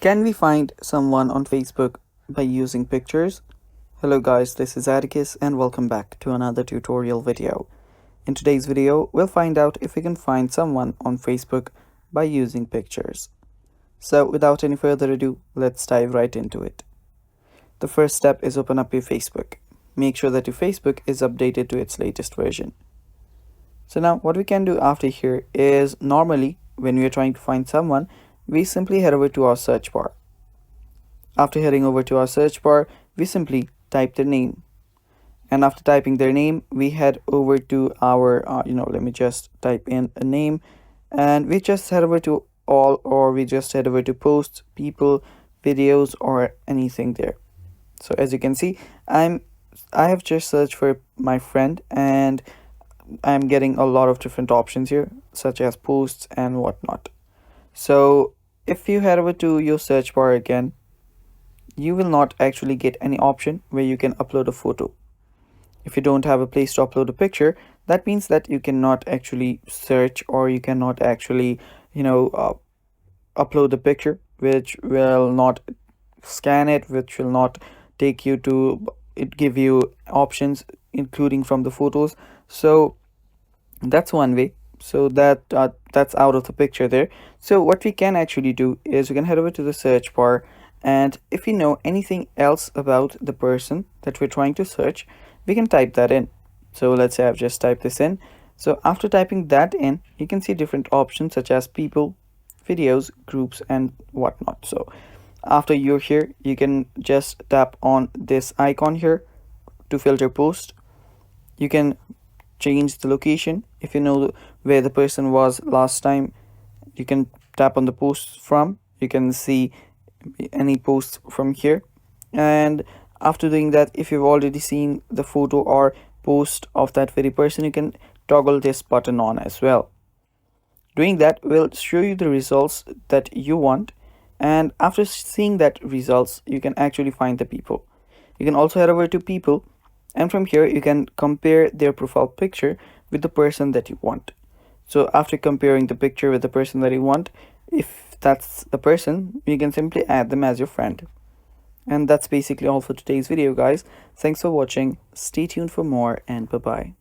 Can we find someone on Facebook by using pictures? Hello guys, this is Atticus and welcome back to another tutorial video. In today's video, we'll find out if we can find someone on Facebook by using pictures. So without any further ado, let's dive right into it. The first step is open up your Facebook. Make sure that your Facebook is updated to its latest version. So now what we can do after here is normally when we are trying to find someone, we simply head over to our search bar. After heading over to our search bar, we simply type their name. And after typing their name, we head over to our, let me just type in a name. And we just head over to all, or we just head over to posts, people, videos, or anything there. So as you can see, I have just searched for my friend and I'm getting a lot of different options here, such as posts and whatnot. So if you head over to your search bar again, you will not actually get any option where you can upload a photo. If you don't have a place to upload a picture, that means that you cannot actually search, or you cannot actually, upload the picture, which will not scan it, which will not take you to it, give you options including from the photos. So that's one way. So that's out of the picture there. So what we can actually do is we can head over to the search bar, and if we know anything else about the person that we're trying to search, we can type that in. So let's say I've just typed this in. So after typing that in, you can see different options such as people, videos, groups, and whatnot. So after you're here, you can just tap on this icon here to filter post. You can change the location. If you know where the person was last time, you can tap on the posts from. You can see any posts from here. And after doing that, if you've already seen the photo or post of that very person, you can toggle this button on as well. Doing that will show you the results that you want, and after seeing that results, you can actually find the people. You can also head over to people, and from here you can compare their profile picture with the person that you want. So after comparing the picture with the person that you want, if that's the person, you can simply add them as your friend. And that's basically all for today's video, guys. Thanks for watching. Stay tuned for more, and bye bye.